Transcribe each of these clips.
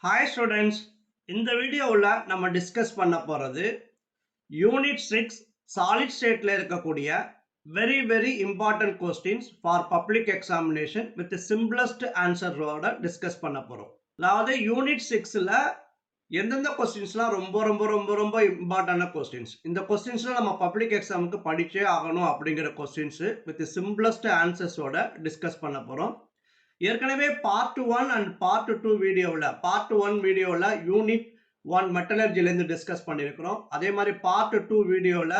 Hi students, இந்த வீடியோவில் நம்ம டிஸ்கஸ் பண்ண போகிறது யூனிட் 6 சாலிட் ஸ்டேட்டில் இருக்கக்கூடிய very important questions for public examination with simplest ஆன்சரோட டிஸ்கஸ் பண்ண போகிறோம். அதாவது யூனிட் 6ல் எந்தெந்த கொஸ்டின்ஸ்லாம் ரொம்ப இம்பார்ட்டன்டான கொஸ்டின்ஸ், இந்த கொஸ்டின்ஸ்லாம் நம்ம பப்ளிக் எக்ஸாமுக்கு படிச்சே ஆகணும் அப்படிங்கிற கொஸ்டின்ஸ் வித் சிம்பிளஸ்ட் ஆன்சர்ஸோட டிஸ்கஸ் பண்ண போகிறோம். ஏற்கனவே பார்ட் 1 அண்ட் பார்ட் 2 வீடியோவில் யூனிட் 1 மெட்டலர்ஜிலேருந்து டிஸ்கஸ் பண்ணியிருக்கிறோம். அதே மாதிரி பார்ட் 2 வீடியோவில்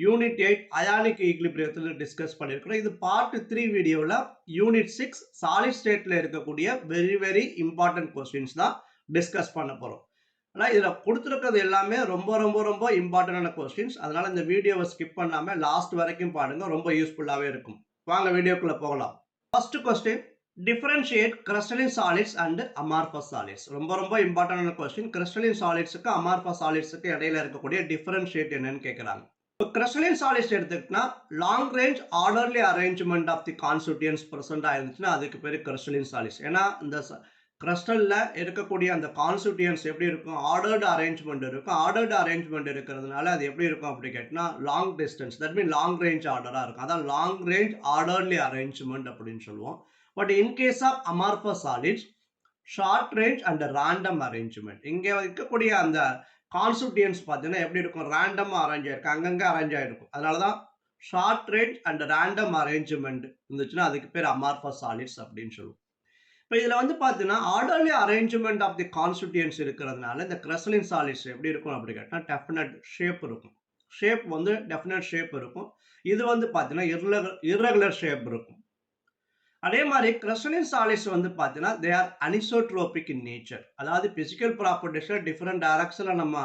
யூனிட் 8 அயானிக் ஈக்லிபிரியத்தில் டிஸ்கஸ் பண்ணியிருக்கிறோம். இது பார்ட் 3 வீடியோவில் யூனிட் 6 சாலிட் ஸ்டேட்டில் இருக்கக்கூடிய வெரி இம்பார்ட்டன்ட் கொஸ்டின்ஸ் தான் டிஸ்கஸ் பண்ண போகிறோம். ஆனால் இதில் கொடுத்துருக்கிறது எல்லாமே ரொம்ப இம்பார்ட்டண்டான கொஸ்டின்ஸ். அதனால் இந்த வீடியோவை ஸ்கிப் பண்ணாமல் லாஸ்ட் வரைக்கும் பாருங்கள், ரொம்ப யூஸ்ஃபுல்லாகவே இருக்கும். வாங்க வீடியோக்குள்ளே போகலாம். First question, differentiate crystalline solids and amorphous solids. ரொம்ப இம்பார்ட்டன்டான கொஸ்டின். crystalline solidsக்கு amorphous solidsக்கு இடையில இருக்கக்கூடிய differentiate என்னன்னு கேட்குறாங்க. crystalline solids எடுத்துக்கிட்டா long range orderly arrangement of the constituents present ஆயிருந்துச்சுன்னா அதுக்கு பேர் crystalline solids. ஏன்னா இந்த கிறிஸ்டல்ல இருக்கக்கூடிய அந்த கான்ஸ்டிட்யூயன்ட்ஸ் எப்படி இருக்கும், ஆர்டர்டு அரேஞ்ச்மெண்ட் இருக்கும். ஆர்டர்டு அரேஞ்ச்மெண்ட் இருக்கிறதுனால அது எப்படி இருக்கும் அப்படி கேட்டினா long distance, that mean long range ஆர்டராக இருக்கும். அதான் லாங் ரேஞ்ச் ஆர்டர்லி அரேஞ்ச்மெண்ட் அப்படின்னு சொல்லுவோம். But in case of amorphous solids, short range and random arrangement. இங்க இருக்கக்கூடிய அந்த கான்ஸ்டிட்யூயன்ட்ஸ் பார்த்தீங்கன்னா எப்படி இருக்கும், ரேண்டமாக அரேஞ்ச் ஆயிருக்கும், அங்கங்கே அரேஞ்ச் ஆகிருக்கும். அதனால தான் short range and random arrangement இருந்துச்சுன்னா அதுக்கு பேர் அமார்ஃபஸ் சாலிட்ஸ் அப்படின்னு சொல்லுவோம். இப்போ இதில் வந்து பார்த்தீங்கன்னா ஆர்டர்லி அரேஞ்ச்மெண்ட் ஆஃப் தி கான்ஸ்டிட்யூயன்ட்ஸ் இருக்கிறதுனால இந்த கிறிஸ்டலின் சாலிட்ஸ் எப்படி இருக்கும் அப்படி கேட்டால் டெஃபினட் ஷேப் இருக்கும். ஷேப் வந்து டெஃபினட் ஷேப் இருக்கும். இது வந்து பார்த்தீங்கன்னா இர்ரெகுலர் ஷேப் இருக்கும். அதே மாதிரி கிறிஸ்டலின் சாலிட்ஸ் வந்து பார்த்தீங்கன்னா they are anisotropic in nature. அதாவது பிசிக்கல் ப்ராப்பர்ட்டிஸில் டிஃப்ரெண்ட் டைரக்ஷனில் நம்ம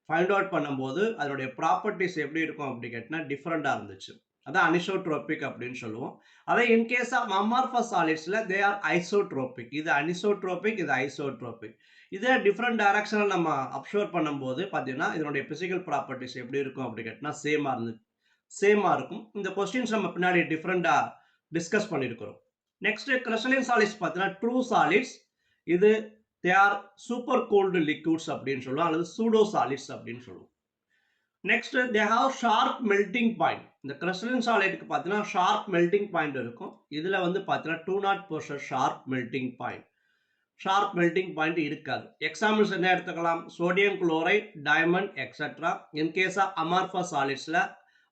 ஃபைண்ட் அவுட் பண்ணும்போது அதனுடைய ப்ராப்பர்ட்டிஸ் எப்படி இருக்கும் அப்படி கேட்டினா டிஃப்ரெண்டாக இருந்துச்சு. அதான் அனிசோட்ரோபிக் அப்படின்னு சொல்லுவோம். அதே இன்கேஸ் ஆஃப் அமார்ஃபஸ் சாலிட்ஸில் தே ஆர் ஐசோட்ரோபிக். இது அனிசோட்ரோபிக், இது ஐசோட்ரோபிக். இதே டிஃப்ரெண்ட் டைரக்ஷனில் நம்ம அப்சர்வ் பண்ணும்போது பார்த்தீங்கன்னா இதனுடைய பிசிக்கல் ப்ராப்பர்ட்டிஸ் எப்படி இருக்கும் அப்படி கேட்டினா சேமாக இருக்கும். இந்த கொஸ்டின்ஸ் நம்ம பின்னாடி டிஃப்ரெண்டாக டிஸ்கஸ் பண்ணியிருக்கிறோம். நெக்ஸ்ட் கிறிஸ்டலின் சாலிட்ஸ் பார்த்தீங்கன்னா ட்ரூ சாலிட்ஸ். இது they are supercooled liquids அப்படின்னு சொல்லுவோம், அல்லது சூடோ சாலிட்ஸ் அப்படின்னு சொல்லுவோம். Next they have sharp melting point. இந்த கிறிஸ்டலின் சாலிட்க்கு பார்த்தீங்கன்னா ஷார்ப் மெல்டிங் பாயிண்ட் இருக்கும். இதில் வந்து பார்த்தீங்கன்னா 200% sharp melting point. Sharp melting point இருக்காது. எக்ஸாம்பிள்ஸ் என்ன எடுத்துக்கலாம், sodium chloride, diamond etcetera. In case of amorphous சாலிட்ஸில்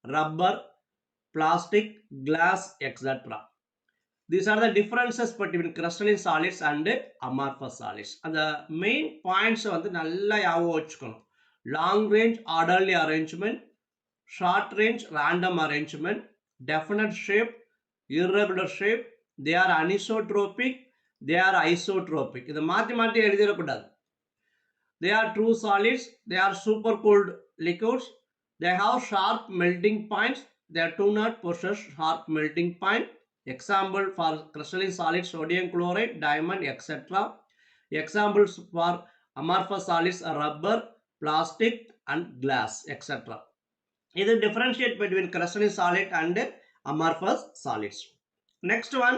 rubber, plastic, glass etcetera. These are the differences between crystalline solids and amorphous solids. அந்த main points வந்து நல்லா ஞாபகம் வச்சுக்கணும். Long range orderly arrangement, short range random arrangement, definite shape, irregular shape, they are anisotropic, they are isotropic. இதை மாற்றி எழுதிடக்கூடாது. They are true solids, they are super cooled liquids, they have sharp melting points, they do not possess sharp melting point. Example for crystalline solids, sodium chloride, diamond, etc. Examples for amorphous solids are rubber, plastic and glass, etc. This differentiate between crystalline solid and amorphous solids. Next one,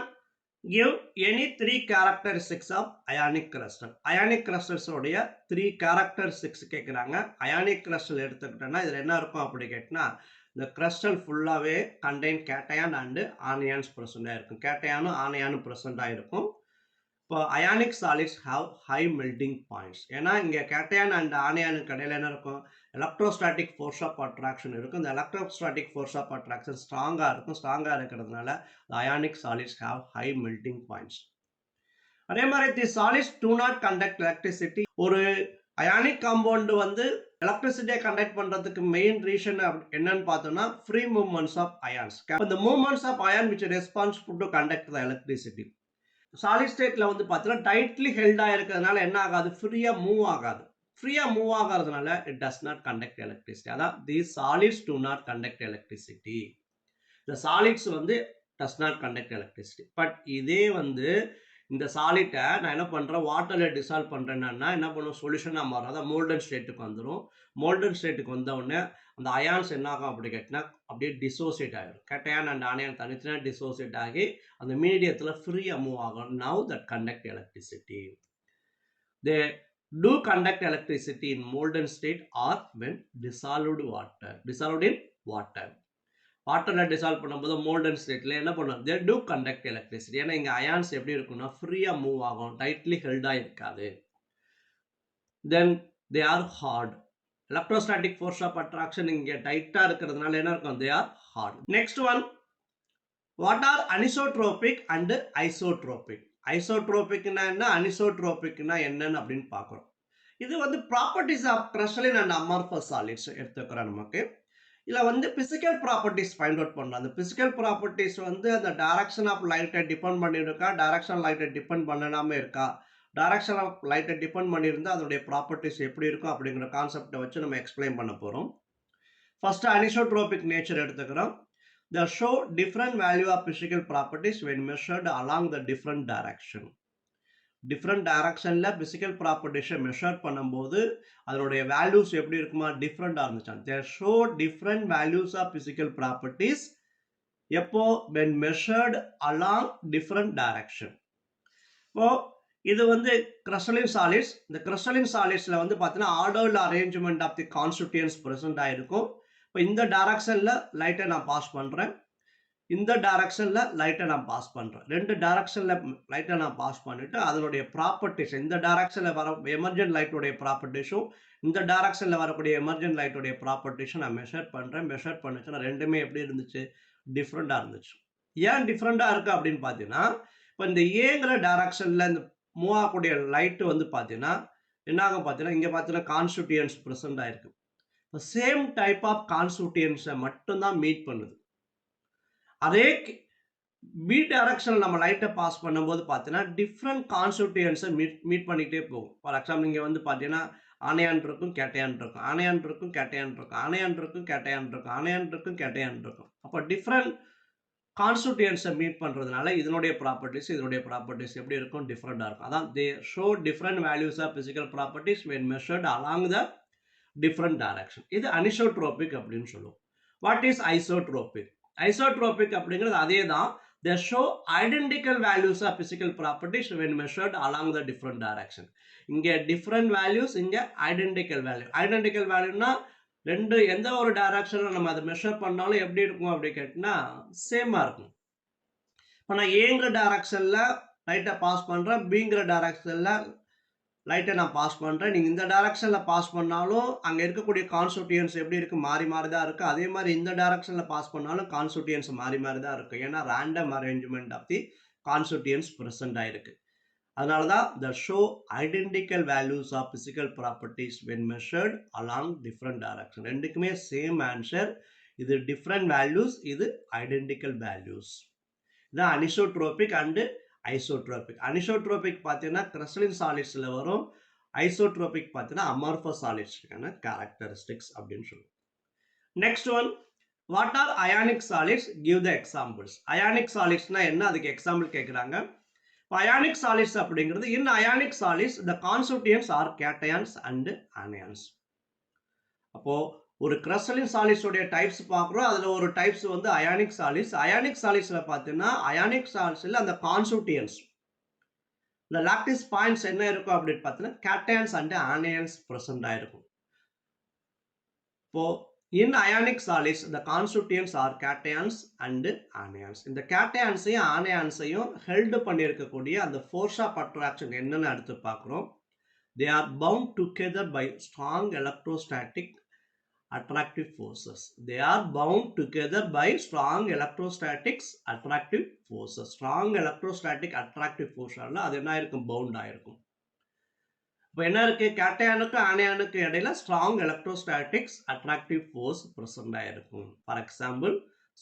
give any 3 characteristics of ionic crystal. Ionic crystals உடைய 3 characteristics கேட்குறாங்க. ionic crystal எடுத்துக்கிட்டோன்னா இதில் என்ன இருக்கும் அப்படி கேட்டினா இந்த crystal ஃபுல்லாகவே contain cation and ஆனியான்ஸ் ப்ரெசண்டாக இருக்கும். கேட்டையானும் ஆனியானும் ப்ரெசண்டாக இருக்கும். இப்போ ionic solids have high melting points. ஏன்னா இங்கே கேட்டையான் அண்ட் ஆனியானுக்கு இடையில என்ன இருக்கும், எலக்ட்ரோஸ்டாட்டிக் ஃபோர்ஸ் ஆஃப் அட்ராக்ஷன் இருக்கும். இந்த எலக்ட்ரோஸ்டாட்டிக் ஃபோர்ஸ் ஆஃப் அட்ராக்ஷன் ஸ்ட்ராங்காக இருக்கும். ஸ்ட்ராங்காக இருக்கிறதுனால ionic solids have high melting points. அதே மாதிரி the solids do not conduct electricity. ஒரு அயானிக் காம்பவுண்ட் வந்து எலக்ட்ரிசிட்டியை கண்டக்ட் பண்றதுக்கு மெயின் ரீசன் என்னன்னு பார்த்தோம்னா ஃப்ரீ மூவ்மெண்ட்ஸ் ஆஃப் அயான்ஸ். இந்த movements of ion which responsible to conduct the electricity. Solid ஸ்டேட்ல வந்து பார்த்தீங்கன்னா டைட்லி ஹெல்டா இருக்கிறதுனால என்ன ஆகாது, ஃப்ரீயா மூவ் ஆகாது. ஃப்ரீயா மூவ் ஆகிறதுனால it does not conduct electricity. அதான் the solids do not conduct electricity. இந்த சாலிட்ஸ் வந்து does not conduct electricity. But இதே வந்து இந்த சாலிட்டை நான் என்ன பண்ணுறேன், வாட்டரில் டிசால்வ் பண்ணுறேன்னா என்ன பண்ணுவோம், சொல்யூஷனாக மாறும். அதான் மோல்டன் ஸ்டேட்டுக்கு வந்துடும். மோல்டன் ஸ்டேட்டுக்கு வந்த உடனே அந்த அயான்ஸ் என்ன ஆகும் அப்படி கேட்டினா அப்படியே டிசோசியேட் ஆகிடும். கேட்டையான் அண்ட் ஆனியான் தனித்தனியாக டிசோசியேட் ஆகி அந்த மீடியத்தில் ஃப்ரீயாக மூவ் ஆகும். Now that conduct electricity. They do conduct electricity in molten state or when dissolved in water. வாட்டர்ல டிசால்வ் பண்ணும்போது மோல்டன் ஸ்டேட்ல என்ன பண்ணும், they do conduct electricity. ஏன்னா இங்க அயான்ஸ் எப்படி இருக்கும்னா ஃப்ரீயா மூவ் ஆகும், டைட்லி ஹெல்டா இருக்காது. then they are hard. Electrostatic force of attraction இங்க டைட்டா இருக்கிறதுனால என்ன இருக்கும், they are hard. next one, what are anisotropic and isotropic? ஐசோட்ரோபிக்னா என்ன, அனிசோட்ரோபிக்னா என்னன்னு அப்படின்னு பார்க்குறோம். இது வந்து properties of crystalline and amorphous solids எடுத்துக்கிறோம். நமக்கு இதில் வந்து பிசிக்கல் ப்ராப்பர்ட்டிஸ் ஃபைண்ட் அவுட் பண்ணலாம். அந்த பிசிக்கல் ப்ராப்பர்ட்டிஸ் வந்து அந்த டைரக்ஷன் ஆஃப் லைட்டை டிபெண்ட் பண்ணியிருக்கா, டைரக்ஷன் லைட்டை டிபெண்ட் பண்ணாமல் இருக்கா, டைரக்ஷன் ஆஃப் லைட்டை டிபெண்ட் பண்ணியிருந்தால் அதனுடைய ப்ராப்பர்ட்டிஸ் எப்படி இருக்கும் அப்படிங்கிற கான்செப்டை வச்சு நம்ம எக்ஸ்பிளைன் பண்ண போகிறோம். ஃபர்ஸ்ட் அனிசோட்ரோபிக் நேச்சர் எடுத்துக்கிறோம். They show different value of physical properties when measured along the different direction. Different directionல physical properties measure பண்ணும்போது அதனுடைய values எப்படி இருக்குமா, different இருந்துச்சாம். They show different values of physical properties எப்போ, when measured along different direction. இப்போ இது வந்து crystalline solids. இந்த crystalline solidsல வந்து பார்த்தீங்கன்னா ordered arrangement of the constituents present ஆயிருக்கும். இப்போ இந்த டைரக்ஷன்ல லைட்டை நான் பாஸ் பண்றேன், இந்த டைரக்ஷன்ல லைட்டை நான் பாஸ் பண்றேன். ரெண்டு டைரக்ஷன்ல லைட்டை நான் பாஸ் பண்ணிட்டு அதனுடைய ப்ராப்பர்ட்டிஸ், இந்த டைரக்ஷன்ல வர எமர்ஜென்ட் லைட்டோடைய ப்ராப்பர்ட்டிஸும் இந்த டைரக்ஷன்ல வரக்கூடிய எமர்ஜென்ட் லைட்டோடைய ப்ராப்பர்ட்டிஸும் நான் மெஷர் பண்றேன். மெஷர் பண்ணிச்சுன்னா ரெண்டுமே எப்படி இருந்துச்சு, டிஃப்ரெண்டா இருந்துச்சு. ஏன் டிஃப்ரெண்டா இருக்கு அப்படின்னு பார்த்தீங்கன்னா, இப்போ இந்த ஏங்கிற டைரக்ஷன்ல இந்த மூவ் ஆகக்கூடிய லைட்டு வந்து பார்த்தீங்கன்னா என்ன ஆகும் பார்த்தீங்கன்னா, இங்க பார்த்தீங்கன்னா கான்ஸ்டிடியூயன்ட்ஸ் ப்ரெசென்ட் ஆயிருக்கு. சேம் டைப் ஆஃப் கான்ஸ்டிடியூயன்ட்ஸை மட்டும்தான் மீட் பண்ணுது. அதே பி டைரக்ஷன் நம்ம லைட்டை பாஸ் பண்ணும்போது பார்த்தீங்கன்னா டிஃப்ரெண்ட் கான்ஸ்டிடியூயன்ட்ஸை மீட் பண்ணிக்கிட்டே போகும். ஃபார் எக்ஸாம்பிள் இங்கே வந்து பார்த்தீங்கன்னா ஆனையான் இருக்கும், கேட்டையான் இருக்கும், ஆனையான் இருக்கும், கேட்டையான் இருக்கும், ஆனையான் இருக்கும், கேட்டையான் இருக்கும், ஆனையான் இருக்கும், கேட்டையான் இருக்கும். அப்போ டிஃப்ரெண்ட் கான்ஸ்டிடியூயன்ட்ஸை மீட் பண்ணுறதுனால இதனுடைய ப்ராப்பர்ட்டிஸ் எப்படி இருக்கும், டிஃப்ரெண்டாக இருக்கும். அதான் they show different values of physical properties when measured along the different direction. இது அனிசோட்ரோபிக் அப்படின்னு சொல்லுவோம். What is isotropic? ஐசோட்ரோபிக் அப்படிங்கிறது அதே தான். they show identical values of physical properties when measured along the different direction. இங்க different values, இங்க identical value. identical valueனா ரெண்டு எந்த ஒரு டைரக்ஷன்ல நம்ம அதை மெஷர் பண்ணாலும் எப்படி இருக்கும் அப்படி கேட்டினா சேமா இருக்கும். இப்போ நான் ஏங்கிற டைரக்ஷன்ல லைட்டை பாஸ் பண்றேன், பிங்கிற டைரக்ஷன்ல லைட்டை நான் பாஸ் பண்ணுறேன். நீங்கள் இந்த டைரக்ஷனில் பாஸ் பண்ணாலும் அங்கே இருக்கக்கூடிய கான்ஸ்டிடியூயன்ட்ஸ் எப்படி இருக்குது, மாறி மாறி தான் இருக்குது. அதே மாதிரி இந்த டைரக்ஷனில் பாஸ் பண்ணாலும் கான்ஸ்டிடியூயன்ட்ஸ் மாறி மாறி தான் இருக்குது. ஏன்னா random arrangement of the constituents present ஆயிருக்கு. அதனால தான் the show identical values of physical properties when measured along different direction. ரெண்டுக்குமே சேம் ஆன்சர். இது டிஃப்ரெண்ட் வேல்யூஸ், இது ஐடென்டிக்கல் வேல்யூஸ். இதான் அனிசோட்ரோபிக் அண்டு ஐசோட்ரோபிக். அனிசோட்ரோபிக் பார்த்தீங்கன்னா கிறிஸ்டலின் சாலிட்ஸில் வரும், ஐசோட்ரோபிக் பார்த்தீங்கன்னா அமார்ஃபஸ் சாலிட்ஸ்க்கான கேரக்டரிஸ்டிக்ஸ் அப்படின்னு சொல்லுவோம். Next one, what are ionic solids, give the examples. Ionic சாலிட்ஸ்னா என்ன, அதுக்கு எக்ஸாம்பிள் கேட்குறாங்க. அயானிக் சாலிட்ஸ் அப்படிங்கிறது, in ionic solids the constituents are cations and anions. அப்போ ஒரு கிறிஸ்டலின் சாலிட்ஸோடைய டைப்ஸ் பார்க்குறோம். அதில் ஒரு டைப்ஸ் வந்து அயானிக் சாலிட்ஸ். அயானிக் சாலிட்ஸில் பார்த்தீங்கன்னா அயானிக் சாலிட்ஸில் அந்த கான்ஸ்டிடியூயன்ட்ஸ், இந்த லாக்டிஸ் பாயிண்ட்ஸ் என்ன இருக்கும் அப்படின்னு பார்த்தீங்கன்னா கேட்டையான்ஸ் அண்ட் ஆனியான்ஸ் ப்ரெசென்ட் ஆயிருக்கும். இப்போ in ionic solids the constituents are cations and anions. இந்த கேட்டையான்ஸையும் ஆனியான்ஸையும் ஹெல்ட் பண்ணியிருக்கக்கூடிய அந்த ஃபோர்ஸ் ஆஃப் அட்ராக்ஷன் என்னன்னு அடுத்து பார்க்குறோம். they are bound together by strong electrostatic attractive forces. they are bound together by strong electrostatics attractive forces. strong electrostatic attractive force அது என்ன இருக்கும், bound ஆயிருக்கும். இப்போ என்ன இருக்கு, கேட்டையானுக்கு ஆனியானுக்கு இடையில strong electrostatics attractive force present ஆயிருக்கும். For example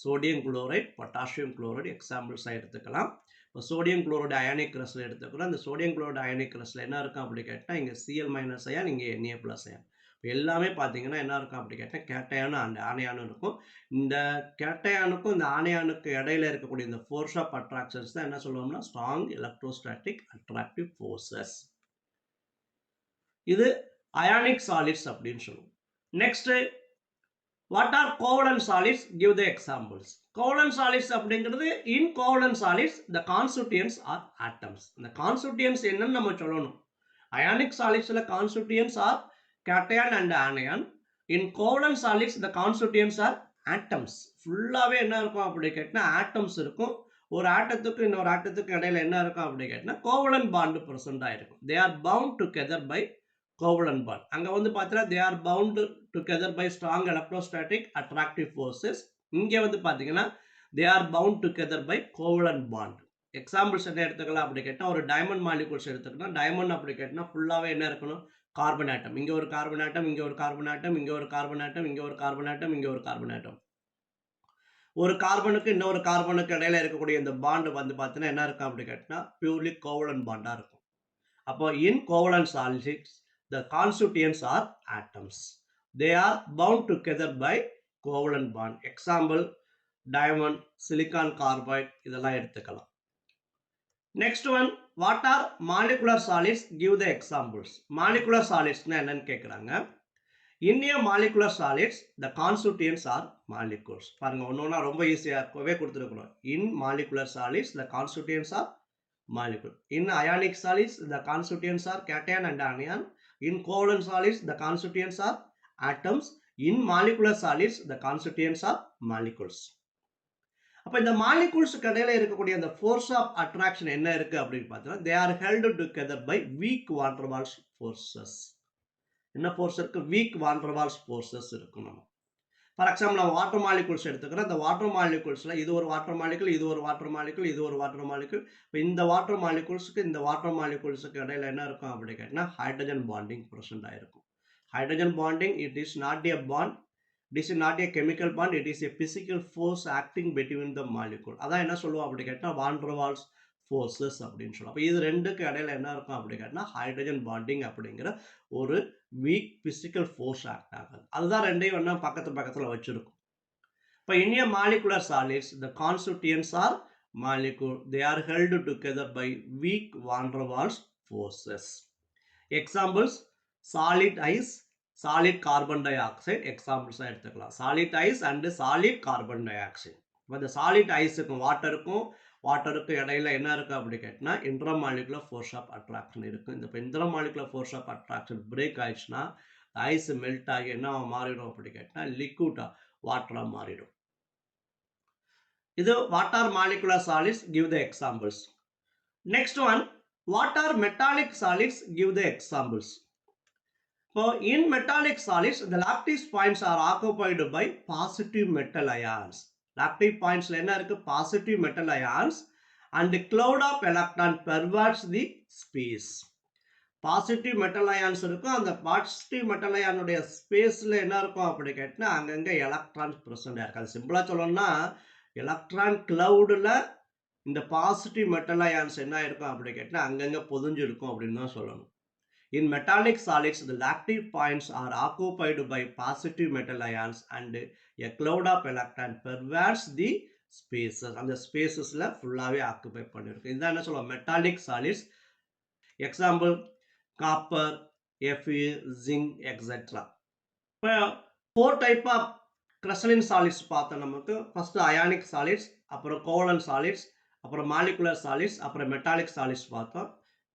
sodium chloride, potassium chloride எக்ஸாம்பிள்ஸாக எடுத்துக்கலாம். இப்போ சோடியம் குளோரைடு அயானிக் கிறிஸ்டல் எடுத்துக்கிறோம். அந்த சோடியம் குளோரைடு அயானிக் கிறிஸ்டல் என்ன இருக்கும் அப்படி கேட்டால் இங்கே Cl- அயான், இங்கே Na+ அயான். இப்போ எல்லாமே பார்த்தீங்கன்னா என்ன இருக்கும் அப்படி கேட்டால் கேட்டையானும் அண்ட் ஆனியானும் இருக்கும். இந்த கேட்டையானுக்கும் இந்த ஆனியானுக்கு இடையில இருக்கக்கூடிய இந்த ஃபோர்ஸ் ஆஃப் அட்ராக்ஷன்ஸ் தான் என்ன சொல்லுவோம்னா ஸ்ட்ராங் எலக்ட்ரோஸ்டாட்டிக் அட்ராக்டிவ் ஃபோர்ஸஸ். இது அயானிக் சாலிட்ஸ் அப்படின்னு சொல்லுவோம். Next, what are covalent solids, give the examples. Covalent solids அப்படிங்கிறது, இன் covalent solids the constituents R atoms. இந்த கான்ஸ்டிடியூயன்ட்ஸ் என்னன்னு நம்ம சொல்லணும். Ionic solids the constituents are cation and anion. In covalent solids the constituents are atoms. ஃபுல்லாவே என்ன இருக்கும் அப்படி கேட்டினா atoms இருக்கும். ஒரு ஆட்டத்துக்கு இன்னொரு ஆட்டத்துக்கு இடையில என்ன இருக்கும் அப்படி கேட்டினா கோவலன்ட் பாண்ட் பிரசன்ட் ஆயிருக்கும். They are bound together by covalent bond. அங்க வந்து பார்த்தீங்கன்னா they are bound together by strong electrostatic attractive forces. இங்க வந்து பார்த்தீங்கன்னா they are bound together by covalent bond. Examples என்ன எடுத்துக்கலாம் அப்படி கேட்டால் ஒரு டைமண்ட் மாலிகூல்ஸ் எடுத்துக்கலாம். டைமண்ட் அப்படி கேட்டால் ஃபுல்லாகவே என்ன இருக்கணும் கார்பன் ஆட்டம். இங்கே ஒரு கார்பன் ஆட்டம், இங்கே ஒரு கார்பன் ஆட்டம், இங்கே ஒரு கார்பன் ஆட்டம், இங்கே ஒரு கார்பன் ஆட்டம், இங்கே ஒரு கார்பன் ஆட்டம். ஒரு கார்பனுக்கு இன்னொரு கார்பனுக்கு இடையில இருக்கக்கூடிய இந்த பாண்ட் வந்து பார்த்தீங்கன்னா என்ன இருக்கும் அப்படி கேட்டினா பியூர்லி கோவலன்ட் பாண்டாக இருக்கும். அப்போ in covalent solids the constituents are atoms. They are bound together by covalent bond. Example diamond, silicon carbide இதெல்லாம் எடுத்துக்கலாம். Next one, what are molecular solids? Give the examples. Molecular solids னா என்னன்னு கேக்குறாங்க. In a molecular solids the constituents are molecules. பாருங்க ஒண்ணொண்ணா ரொம்ப ஈஸியாவே கொடுத்திருக்கோம். In molecular solids the constituents are molecule. In ionic solids the constituents are cation and anion. In covalent solids the constituents are atoms. In molecular solids the constituents are molecules. அப்ப இந்த மாலிகூல்ஸ்க்கு இடையில இருக்கக்கூடிய அந்த force of attraction என்ன இருக்கு அப்படின்னு பார்த்தீங்கன்னா they are held together by weak van der Waals forces. என்ன ஃபோர்ஸ் இருக்கு? Week van der Waals forces இருக்கும். நம்ம ஃபார் எக்ஸாம்பிள் நம்ம வாட்டர் மாலிகூல்ஸ் எடுத்துக்கிறோம். இந்த வாட்டர் மாலிகூல்ஸ்ல இது ஒரு வாட்டர் மாலிகூல், இது ஒரு வாட்டர் மாலிகூல், இது ஒரு வாட்டர் மாலிகூல். இப்போ இந்த வாட்டர் மாலிகூல்ஸ்க்கு இந்த வாட்டர் மாலிகூல்ஸ்க்கு இடையில என்ன இருக்கும் அப்படி கேட்டீங்கன்னா ஹைட்ரஜன் பாண்டிங் பிரசன்ட் ஆயிருக்கும். Hydrogen bonding it is not a bond. This is not a chemical bond, it is a physical force acting between the molecule. அதான் என்ன சொல்லுவோம் அப்படி கேட்டா van der Waals forces அப்படின்னு சொல்லுவோம். அப்ப இது ரெண்டுக்கு இடையில என்ன இருக்கும் அப்படி கேட்டா ஹைட்ரஜன் பாண்டிங் அப்படிங்கிற ஒரு weak physical force ஆக்ட் ஆகுது. அதுதான் ரெண்டையும் என்ன பக்கத்துல வச்சிருக்கும். இப்ப in a molecular solids the constituents are molecule. They are held together by weak van der Waals forces. Examples solid ice, solid carbon dioxide examples எடுத்துக்கலாம். solid ice and solid carbon dioxide. இந்த solid ice க்கும் வாட்டருக்கு இடையில என்ன இருக்கு அப்படி கேட்டினா intramolecular force of attraction இருக்கு. இந்த intramolecular force of attraction break ஆயிடுச்சுன்னா ஐஸ் மெல்ட் ஆகி என்ன மாறிடும் அப்படி கேட்டினா லிக்விடா வாட்டரா மாறிடும். இது what are molecular solids? Give the examples. Next one, what are metallic solids? Give the examples. So in metallic solids the lattice points are occupied by positive metal ions. Lattice points la enna irukku positive metal ions and the cloud of electron pervades the space. Positive metal ions irukku and the positive metal ion uடைய space la enna irukum appadi kettna anganga electrons present irukku. அது சிம்பிளா சொல்லணும்னா electron cloud la இந்த positive metal ions என்ன இருக்கும் அப்படி கேட்டா அங்கங்க பொதிஞ்சு இருக்கும் அப்படின்னு தான் சொல்லணும். In metallic solids, the lattice points are occupied by positive metal ions and a cloud of electrons pervades the spaces. And the spaces la fullaவே occupy பண்ணிருக்கு. இதான் என்ன சொல்லுவோம் metallic solids. Example copper, Fe, zinc, etc. இப்போ 4 type of crystalline solids பார்த்தோம் நமக்கு. First ionic solids, அப்புறம் covalent solids, அப்புறம் molecular solids, அப்புறம் metallic solids பார்த்தோம்.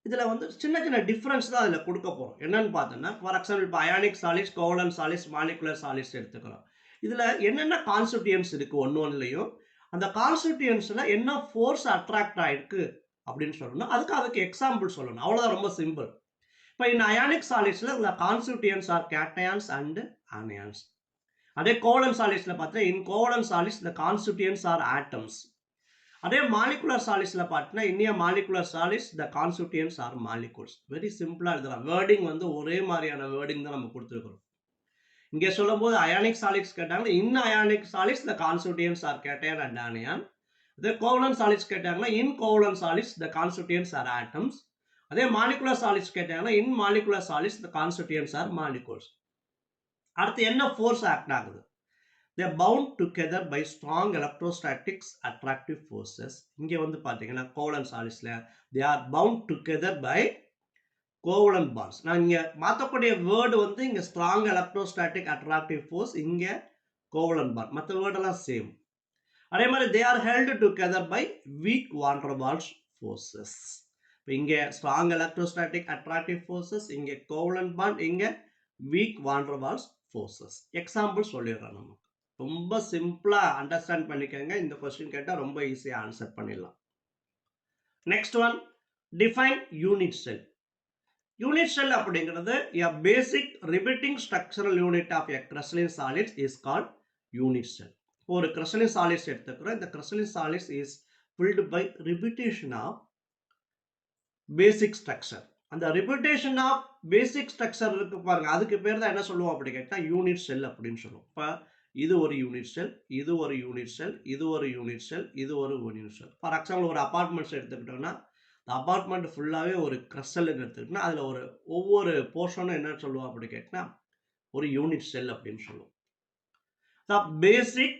இதுல வந்து சின்ன டிஃபரன்ஸ் தான் அதுல கொடுக்க போறோம். என்னன்னு பார்த்தோம்னா ஃபார் எக்ஸாம்பிள் இப்போ ionic solids, covalent solids, molecular solids எடுத்துக்கிறோம். இதுல என்னென்ன கான்ஸ்டிட்யூயன்ட்ஸ் இருக்கு ஒன்னொன்னுலையும் அந்த கான்ஸ்டிட்யூயன்ட்ஸ்ல என்ன ஃபோர்ஸ் அட்ராக்ட் ஆயிருக்கு அப்படின்னு சொல்லணும். அதுக்கு எக்ஸாம்பிள் சொல்லணும். அவ்வளவுதான், ரொம்ப சிம்பிள். இப்போ இந்த அயானிக் சாலிட்ஸ்ல இந்த constituents are cations and anions. அதே கோவலன்ட் சாலிட்ஸ்ல பார்த்தா in covalent solids the constituents are atoms. அதே மாலிகுலர் சாலிட்ஸ்ல பார்த்தீங்கன்னா இந்தியா molecular solids the constituents are molecules. Very சிம்பிளா எழுதலாம். வேர்டிங் வந்து ஒரே மாதிரியான வேர்டிங் தான் நம்ம கொடுத்துருக்கிறோம். இங்கே சொல்லும் போது அயானிக் சாலிட்ஸ் கேட்டாங்கன்னா in ionic solids the constituents are cation and anion. அதே கோவலன்ட் சாலிட்ஸ் கேட்டாங்கன்னா in covalent solids the constituents are atoms. அதே மாலிகுலர் சாலிட்ஸ் கேட்டாங்கன்னா in molecular solids the constituents are molecules. அடுத்து என்ன ஃபோர்ஸ் ஆக்ட் ஆகுது? They are bound together by strong electrostatics attractive forces. இங்க வந்து பாத்தீங்கன்னா covalent solidsல they are bound together by covalent bonds. நான் இங்க மாத்தக்கூடிய வேர்டு வந்து இங்க strong electrostatic attractive force, இங்க covalent bond. மத்த வேர்ட் எல்லாம் சேம். அதே மாதிரி they are held together by weak van der Waals forces. இங்க ஸ்ட்ராங் எலக்ட்ரோஸ்டாட்டிக் அட்ராக்டிவ் ஃபோர்ஸஸ், இங்க கோவலன்ட் பாண்ட், இங்க week van der Waals forces. Example சொல்லிடுறேன் நமக்கு. ரொம்ப சிம்பிளா அண்டர்ஸ்டாண்ட் பண்ணிக்கங்க. இந்த கொஸ்டின் கேட்டா ரொம்ப ஈஸியா ஆன்சர் பண்ணிடலாம். Next one, define unit cell. Unit cell அப்படிங்கிறது a basic repeating structural unit of a crystalline solids is called unit cell. ஒரு crystalline solids எடுத்துக்கிறோம். இந்த crystalline solids is filled by repetition of basic structure. அந்த repetition of basic structure இருக்கு பாருங்க, அதுக்கு பேர் தான் என்ன சொல்லுவோம் அப்படி கேட்டா யூனிட் செல் அப்படின்னு சொல்லுவோம். இப்ப இது ஒரு யூனிட் செல், இது ஒரு யூனிட் செல், இது ஒரு யூனிட் செல், இது ஒரு யூனிட் செல். ஃபார் எக்ஸாம்பிள் ஒரு அபார்ட்மெண்ட்ஸ் எடுத்துக்கிட்டோம்னா அபார்ட்மெண்ட் ஃபுல்லாவே ஒரு கிரஸ்டல் எடுத்துக்கிட்டோம்னா அதுல ஒரு ஒவ்வொரு போர்ஷனும் என்ன சொல்லுவோம் அப்படி கேட்டா ஒரு யூனிட் செல் அப்படின்னு சொல்லுவோம். The basic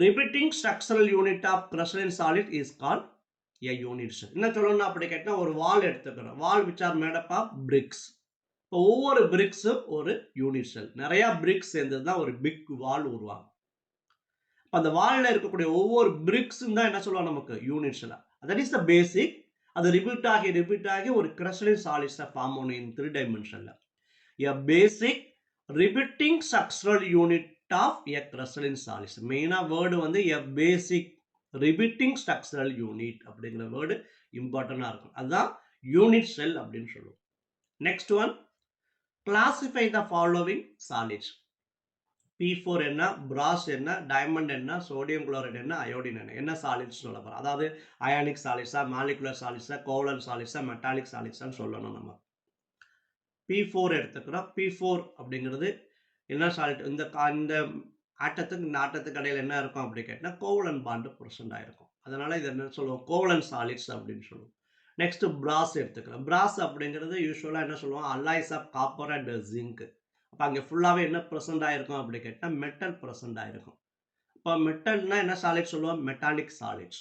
repeating structural unit of crystalline solid is called a unit cell. என்ன சொல்லணும் அப்படி கேட்டா ஒரு வால் எடுத்துக்கிறோம். வால் which are made up of bricks. இப்போ ஒவ்வொரு பிரிக்ஸ் ஒரு யூனிட் செல். நிறைய பிரிக்ஸ் சேர்ந்ததுதான் ஒரு பிக் வால் உருவாகும். அந்த வால்ல இருக்கக்கூடிய ஒவ்வொரு பிரிக்ஸ் தான் என்ன சொல்லுவாங்க நமக்கு unit cell. that is the basic. அது ரிப்பீட் ஆகி ஒரு crystalline solids ஃபார்ம் பண்ணும் in 3 dimensionல. a basic repeating structural unit of a crystalline solids. மெயினா வேர்டு வந்து a basic repeating structural unit அப்படிங்கிற வேர்டு இம்பார்ட்டன்டா இருக்கும். அதுதான் யூனிட் செல் அப்படின்னு சொல்லுவோம். Next one, classify the following solids. P4 என்ன, பிராஸ் என்ன, டைமண்ட் என்ன, சோடியம் குளோரைடு என்ன, அயோடின் என்ன, என்ன சாலிட்ஸ் சொல்ல போறோம். அதாவது அயானிக் சாலிட்ஸா, மாலிகுலர் சாலிட்ஸா, கோவலன்ட் சாலிட்ஸா, மெட்டாலிக் சாலிட்ஸான்னு சொல்லணும் நம்ம. P4 எடுத்துக்கிறோம். P4 அப்படிங்கிறது என்ன சாலிட்? இந்த ஆட்டத்துக்கு இந்த ஆட்டத்துக்கு இடையில என்ன இருக்கும் அப்படி கேட்டா கோவலன்ட் பாண்ட் பிரசன்ட் ஆயிருக்கும். அதனால இது என்ன சொல்லுவோம், கோவலன்ட் சாலிட்ஸ் அப்படின்னு சொல்லுவோம். நெக்ஸ்ட் பிராஸ் எடுத்துக்கிறோம். பிராஸ் அப்படிங்கிறது யூஸ்வலா என்ன சொல்லுவோம், alloys of copper and zinc. அப்ப அங்க ஃபுல்லாவே என்ன பிரசன்ட் ஆயிருக்கும் அப்படி கேட்டா மெட்டல் பிரசன்ட் ஆயிருக்கும். அப்ப மெட்டல்னா என்ன சாலிட் சொல்லுவோம், metallic solids.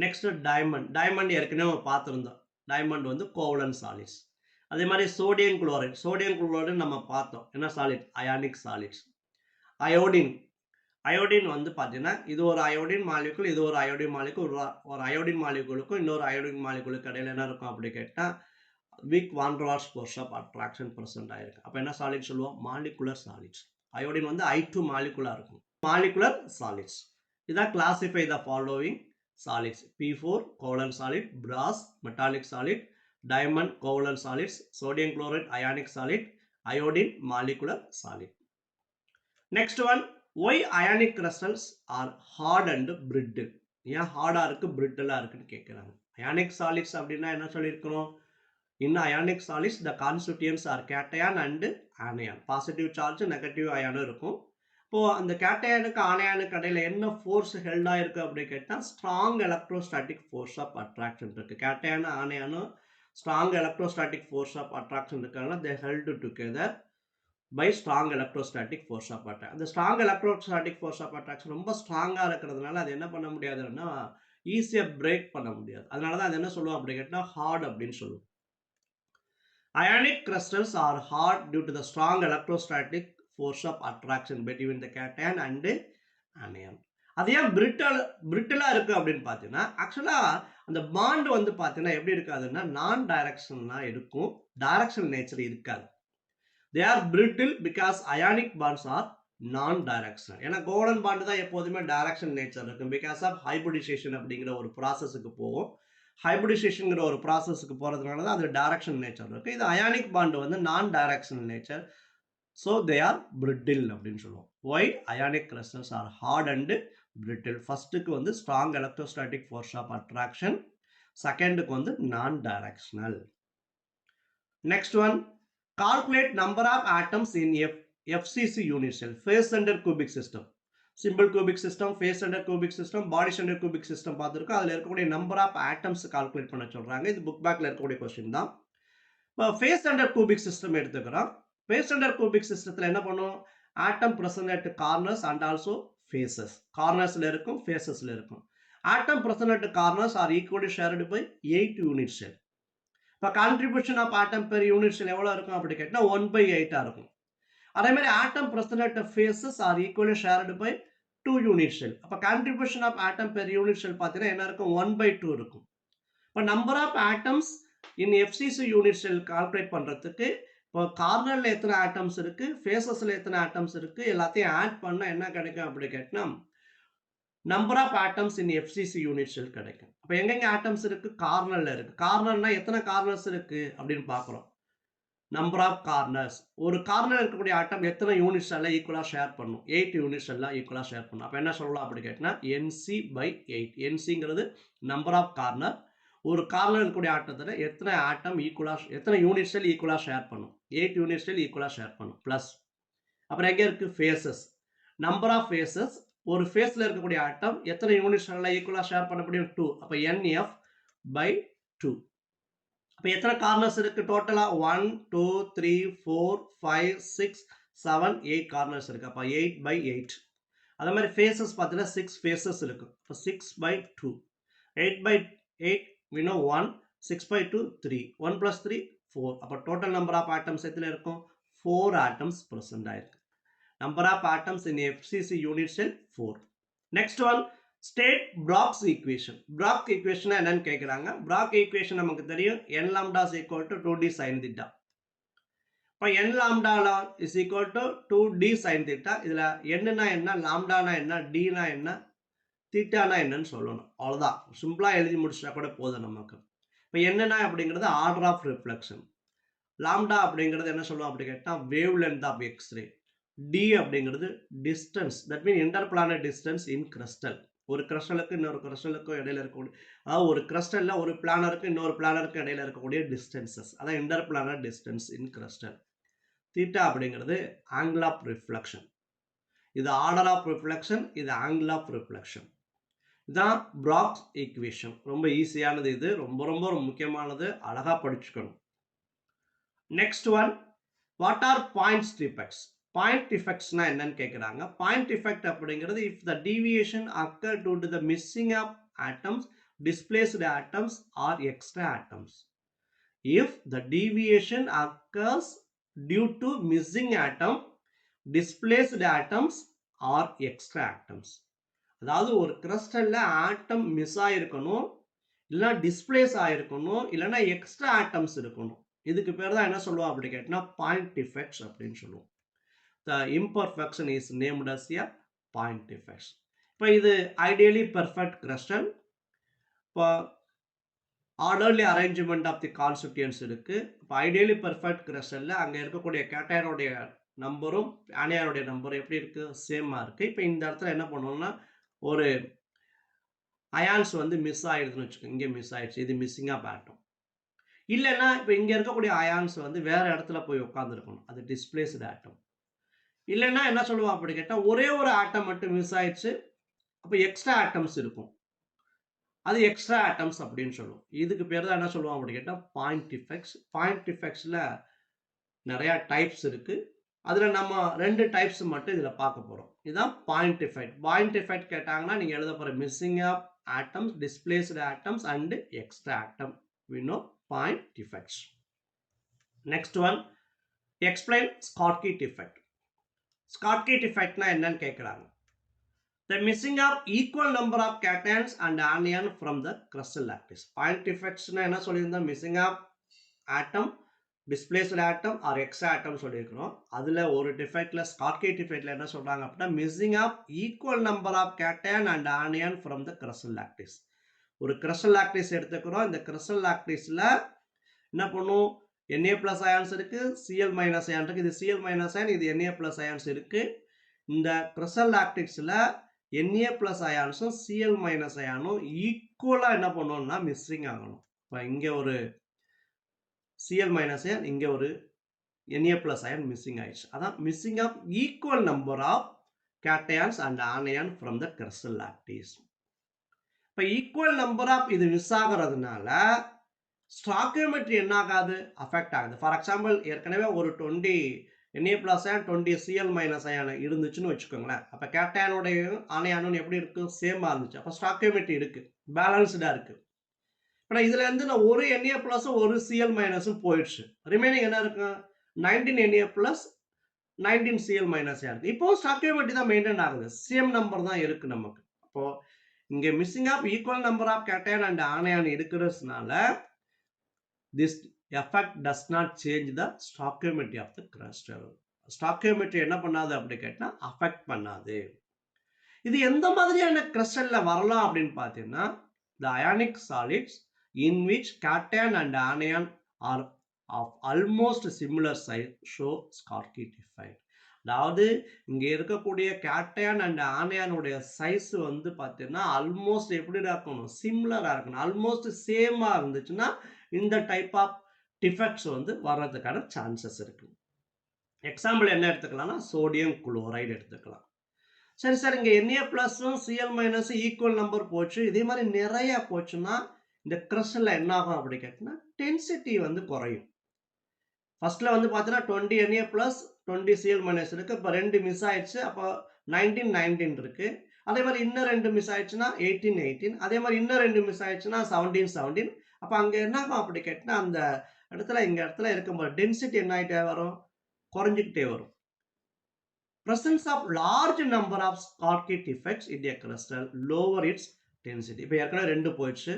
Next diamond. Diamond ஏற்கனவே பார்த்திருந்தோம். டைமண்ட் வந்து கோவலன்ட் சாலிட்ஸ். அதே மாதிரி சோடியம் குளோரைடு. சோடியம் குளோரைடு நம்ம பார்த்தோம், என்ன solid, ionic solids. Iodine. Iodine வந்து பார்த்தீங்கன்னா இது ஒரு அயோடின் மாலிகுல், இது ஒரு அயோடின் மாலிகுல். ஒரு அயோடின் மாலிகுலுக்கும் இன்னொரு அயோடின் மாலிகுலுக்கு இடையில என்ன இருக்கும் அப்படி கேட்டா weak van der Waals force of attraction present ஆயிருக்கு. அப்ப என்ன சாலிட் சொல்லுவோம், மாலிகுலர் சாலிட்ஸ். அயோடின் வந்து I2 மாலிகுலா இருக்கும். Molecular solids. இதான் classify the following solids. P4 covalent solid, brass metallic solid, diamond covalent solids, sodium chloride ionic solid, iodine molecular solid. Next one, why ionic crystals are hard and brittle. ஏன் ஹார்டா இருக்கு பிரிட்டிலா இருக்குன்னு கேட்கிறாங்க. Ionic solids அப்படின்னா என்ன சொல்லியிருக்கிறோம், in ionic solids the constituents are cation and anion. Positive charge negative அயானும் இருக்கும். இப்போ அந்த கேட்டயானுக்கு ஆனயானுக்கு இடையில என்ன ஃபோர்ஸ் ஹெல்டா இருக்கு அப்படி கேட்டா strong electrostatic force of attraction இருக்கு. கேட்டயானு ஆனயானும் strong electrostatic force of attraction இருக்காங்கன்னா they held together by strong electrostatic force of attraction. அந்த strong electrostatic force of attraction ரொம்ப ஸ்ட்ராங்கா இருக்கிறதுனால அது என்ன பண்ண முடியாதுன்னா ஈஸியா பிரேக் பண்ண முடியாது. அதனால தான் அது என்ன சொல்லுவோம் அப்படி கேட்டா ஹார்ட் அப்படின்னு சொல்லுவோம். Ionic crystals are hard due to the strong electrostatic force of attraction between the cation and anion. அது ஏன் பிரிட்டிலா இருக்கு அப்படின்னு பார்த்தீங்கன்னா ஆக்சுவலா அந்த பாண்ட் வந்து பார்த்தீங்கன்னா எப்படி இருக்காதுன்னா நான் டைரக்ஷனா இருக்கும், டைரக்ஷனல் நேச்சர் இருக்காது. They are brittle because ionic bonds are non-directional. ஏன்னா கோவலன்ட் பாண்ட் தான் எப்போதுமே டைரக்ஷன் நேச்சர் இருக்கும். பிகாஸ் ஆஃப் ஹைபிரிடைசேஷன் அப்படிங்கிற ஒரு ப்ராசஸுக்கு போகும். ஹைபிரிடைசேஷன்ங்கிற ஒரு ப்ராசஸுக்கு போறதுனால தான் அது டைரக்ஷன் நேச்சர் இருக்கு. இது அயானிக் பாண்ட் வந்து non directional nature. So they are brittle அப்படின்னு சொல்லுவோம். Why ionic crystals are hard and brittle. ஃபர்ஸ்ட்டுக்கு வந்து strong electrostatic force of attraction, செகண்டுக்கு வந்து non directional. Next one, calculate number of atoms in FCC unit cell, phase center cubic system. Simple cubic system, phase center cubic system, body center cubic system பார்த்திருக்கோம். அதில் இருக்கக்கூடிய number of atoms calculate பண்ண சொல்றாங்க. இது book பேக்ல இருக்கக்கூடிய question தான். இப்போ phase center cubic system எடுத்துக்கிறோம். phase center cubic systemத்தில் என்ன பண்ணும், atom present at corners and also faces. cornersல இருக்கும், facesல இருக்கும். atom present at corners are equally shared by 8 unit cell. இப்போ contribution of atom per unit cell எவ்வளோ இருக்கும் அப்படி கேட்டால் 1/8 இருக்கும். அதே மாதிரி atom present at faces are equally shared by 2 unit cell. அப்போ contribution of atom per unit cell பார்த்தீங்கன்னா என்ன இருக்கும், 1/2 இருக்கும். இப்போ number of atoms in FCC unit cell calculate பண்ணுறதுக்கு இப்போ கார்னரில் எத்தனை ஆட்டம்ஸ் இருக்குது, ஃபேஸஸில் எத்தனை ஆட்டம்ஸ் இருக்குது, எல்லாத்தையும் ஆட் பண்ணால் என்ன கிடைக்கும் அப்படி கேட்டினா number of atoms in FCC unit cell கிடைக்கும். அப்போ எங்கெங்க ஆட்டம்ஸ் இருக்குது, கார்னரில் இருக்குது. கார்னர்னா எத்தனை கார்னர்ஸ் இருக்குது அப்படின்னு பார்க்குறோம். நம்பர் ஆஃப் கார்னர்ஸ், ஒரு கார்னர் இருக்கக்கூடிய ஆட்டம் எத்தனை யூனிட்ஸ் எல்லாம் ஈக்குவலாக ஷேர் பண்ணும், 8 யூனிட்ஸ் எல்லாம் ஈக்குவலாக ஷேர் பண்ணும். அப்போ என்ன சொல்லலாம் அப்படி கேட்டினா NC/8. NCங்கிறது நம்பர் ஆஃப் கார்னர். ஒரு கார்னர் இருக்கக்கூடிய ஆட்டத்தில் எத்தனை ஆட்டம் ஈக்குவலாக, எத்தனை யூனிட் செல் ஈக்குவலாக ஷேர் பண்ணும், 8 யூனிட் செல் ஈக்குவலாக ஷேர் பண்ணும். ப்ளஸ் அப்புறம் எங்கே இருக்குது ஃபேஸஸ், நம்பர் ஆஃப் ஃபேஸஸ். ஒரு ஃபேஸில் இருக்கக்கூடிய ஆட்டம் எத்தனை யூனிட்ஸ் எல்லாம் ஈக்குவலாக ஷேர் பண்ண முடியும், 2. அப்போ NF/2. அப்போ எத்தனை கார்னர்ஸ் இருக்குது டோட்டலாக, 1 2 3 4 5 6 7 8 கார்னர்ஸ் இருக்குது. அப்போ 8/8. அதே மாதிரி ஃபேஸஸ் பார்த்தீங்கன்னா 6 ஃபேஸஸ் இருக்குது. இப்போ 6/2. 8/8 we know 1. 6/2 3. 1 + 3 4. அப்போ டோட்டல் நம்பர் ஆஃப் ஆட்டம்ஸ் எத்தனை இருக்கும், 4 ஆட்டம்ஸ் ப்ரெசென்ட் ஆயிருக்கு. Number of atoms in FCC unit cell 4. Next one state Bragg's equation. Bragg equation என்னன்னு கேட்குறாங்க. ப்ராக் ஈக்குவேஷன் நமக்கு தெரியும், n lambda is equal to 2d sin theta. இப்போ n lambda is equal to 2d sin theta. இதில் என்னன்னா என்ன, லாம்டானா என்ன, dனா என்ன, தீட்டானா என்னன்னு சொல்லணும். அவ்வளோதான், சிம்பிளாக எழுதி முடிச்சா கூட போதும் நமக்கு. இப்போ என்னன்னா அப்படிங்கிறது ஆர்டர் ஆஃப் ரிஃப்ளெக்ஷன். லாம்டா அப்படிங்கிறது என்ன சொல்லுவோம் அப்படி கேட்டால் wavelength of X-ray. D அப்படிங்கிறது distance, that mean interplanar distance in crystal. ஒரு கிறிஸ்டலுக்கு இன்னொரு கிறிஸ்டலுக்கும் இடையில இருக்கக்கூடிய, அதாவது ஒரு கிறிஸ்டல்ல ஒரு பிளானருக்கு இன்னொரு பிளானருக்கு இடையில இருக்கக்கூடிய டிஸ்டன்சஸ், அதான் இன்டர்பிளானட் டிஸ்டன்ஸ் இன் கிறிஸ்டல். தீட்டா அப்படிங்கிறது ஆங்கிள் ஆஃப் ரிஃப்ளெக்ஷன். இது ஆர்டர் ஆஃப் ரிஃப்ளெக்ஷன், இது ஆங்கிள் ஆஃப் ரிஃப்ளெக்ஷன். இதுதான் ப்ராக்ஸ் ஈக்குவேஷன். ரொம்ப ஈஸியானது, இது ரொம்ப ரொம்ப முக்கியமானது, அழகா படிச்சுக்கணும். Next one, what are point defects. Point டிஃபெக்ட்ஸ்னா என்னன்னு கேட்குறாங்க. பாயிண்ட் டிஃபெக்ட் அப்படிங்கிறது if the deviation occur due to the missing of atoms, displaced atoms or extra atoms. If the deviation occurs due to missing atom, displaced atoms or extra atoms. அதாவது ஒரு கிறிஸ்டல்ல ஆட்டம் miss ஆயிருக்கணும், இல்லைன்னா displays ஆயிருக்கணும், இல்லைன்னா extra atoms இருக்கணும். இதுக்கு பேர் தான் என்ன சொல்லுவோம் அப்படி கேட்டினா பாயிண்ட் டிஃபெக்ட்ஸ் அப்படின்னு சொல்லுவோம். The imperfection is named as a point defects. இப்போ இது ideally perfect crystal. இப்போ orderly arrangement of the constituents இருக்கு. இப்போ ideally perfect crystalல அங்க இருக்கக்கூடிய கேட்டையனுடைய நம்பரும் ஆனியனுடைய நம்பரும் எப்படி இருக்கு, சேமா இருக்கு. இப்போ இந்த இடத்துல என்ன பண்ணணும்னா ஒரு அயான்ஸ் வந்து மிஸ் ஆயிடுதுன்னு வச்சுக்கோங்க. இங்கே மிஸ் ஆயிடுச்சு, இது மிஸ்ஸிங் ஆஃப் ஆட்டம். இல்லைன்னா இப்போ இங்கே இருக்கக்கூடிய அயான்ஸ் வந்து வேற இடத்துல போய் உட்காந்துருக்கணும், அது டிஸ்பிளேஸ்டு ஆட்டம். இல்லைன்னா என்ன சொல்லுவோம் அப்படி கேட்டால் ஒரே ஒரு ஆட்டம் மட்டும் மிஸ் ஆயிடுச்சு, அப்போ எக்ஸ்ட்ரா ஆட்டம்ஸ் இருக்கும், அது எக்ஸ்ட்ரா ஆட்டம்ஸ் அப்படின்னு சொல்லுவோம். இதுக்கு பேர் தான் என்ன சொல்லுவோம் அப்படி கேட்டால் பாயிண்ட் டிஃபெக்ட்ஸ். பாயிண்ட் டிஃபெக்ட்ஸில் நிறையா டைப்ஸ் இருக்குது. அதில் நம்ம 2 டைப்ஸ் மட்டும் இதில் பார்க்க போகிறோம். இதுதான் பாயிண்ட் டிஃபெக்ட். பாயிண்ட் டிஃபெக்ட் கேட்டாங்கன்னா நீங்கள் எழுத போகிற missing of atoms, displaced atoms and extra atom. we know point defects. Next one, explain Schottky defect. Schottky defect na என்னன்னு கேக்குறாங்க. The missing of equal number of cations and anion from the crystal lattice. Point defects na என்ன சொல்லியிருந்தோம், missing of atom, displaced atom or extra atom சொல்லியிருக்கிறோம். அதில் ஒரு டிஃபெக்டில் Schottky defectல என்ன சொல்கிறாங்க அப்படின்னா missing of equal number of cation and anion from the crystal lattice. ஒரு crystal lattice எடுத்துக்கிறோம். இந்த crystal latticeல என்ன பண்ணும், Na plus ions இருக்கு, Cl minus ion இருக்கு. இது Cl minus ion, இது Na plus ions இருக்கு. இந்த crystal latticeல Na plus ionsம் Cl minus ionம் ஈக்குவலா என்ன பண்ணுவோம்னா மிஸ்ஸிங் ஆகணும். இப்போ இங்க ஒரு Cl minus ion, இங்க ஒரு Na plus ion மிஸ்ஸிங் ஆயிடுச்சு. அதான் missing of equal number of cations and anion from the crystal lattice. இப்போ ஈக்குவல் நம்பர் ஆஃப் இது மிஸ் ஆகிறதுனால ஸ்டாக்கியோமெட்ரி என்ன ஆகாது, அஃபெக்ட் ஆகுது. ஃபார் எக்ஸாம்பிள் ஏற்கனவே ஒரு 20 Na plus ion 20 Cl minus ion இருந்துச்சுன்னு வச்சுக்கோங்களேன். அப்போ கேட்டையானுடைய ஆனையானும் எப்படி இருக்கு, சேமா இருந்துச்சு. அப்போ ஸ்டாக்கியோமெட்ரி இருக்கு, பேலன்ஸ்டாக இருக்கு. இப்போ இதுல இருந்து நான் ஒரு Na பிளஸும் ஒரு Cl மைனஸும் போயிடுச்சு. ரிமைனிங் என்ன இருக்கு, 19 Na பிளஸ் 19 Cl மைனஸ் இருக்கு. இப்போ ஸ்டாக்கியோமெட்ரி தான் மெயின்டைன் ஆகுது, சேம் நம்பர் தான் இருக்கு நமக்கு. அப்போ இங்க missing of equal number of cation and anion இருக்கிறதுனால this effect does not change the stoichiometry of the crystal. stoichiometry என்ன பண்ணாது அப்படி கேட்டா அஃபெக்ட் பண்ணாது. இது எந்த மாதிரியான கிறிஸ்டல்ல வரலாம் அப்படின்னு பார்த்தீங்கன்னா the ionic solids in which cation and anion are of almost similar size show Schottky effect. அதாவது இங்க இருக்கக்கூடிய கேட்டையான் அண்ட் ஆனையானுடைய சைஸ் வந்து பார்த்தீங்கன்னா ஆல்மோஸ்ட் எப்படி இருக்கணும், சிமிலரா இருக்கணும். ஆல்மோஸ்ட் சேமா இருந்துச்சுன்னா இந்த டைப் ஆஃப் டிஃபெக்ட்ஸ் வந்து வர்றதுக்கான சான்சஸ் இருக்கு. எக்ஸாம்பிள் என்ன எடுத்துக்கலாம்னா சோடியம் குளோரைடு எடுத்துக்கலாம். சரி சார், இங்க Na பிளஸும் Cl minus equal number போச்சு, இதே மாதிரி நிறைய போச்சுன்னா இந்த கிறிஸ்டல்ல என்ன ஆகும் அப்படி கேட்டீங்கன்னா டென்சிட்டி வந்து குறையும். ஃபர்ஸ்ட்ல வந்து பார்த்தீங்கன்னா 20 Na பிளஸ் 20 Cl மைனஸ் இருக்கு. இப்போ 2 மிஸ் ஆயிடுச்சு, அப்போ 19 இருக்கு. அதே மாதிரி இன்னும் 2 மிஸ் ஆயிடுச்சுன்னா 18. அதே மாதிரி இன்னும் 2 மிஸ் ஆயிடுச்சுன்னா 17. அப்போ அங்க என்ன ஆகும் அப்படி கேட்டீங்கன்னா அந்த இடத்துல இந்த இடத்துல இருக்கும்போது டென்சிட்டி என்ன ஆகிட்டே வரும், குறைஞ்சிக்கிட்டே வரும். Presence of large number of Schottky effects in a crystal lower its density. இப்போ ஏற்கனவே 2 போயிடுச்சு,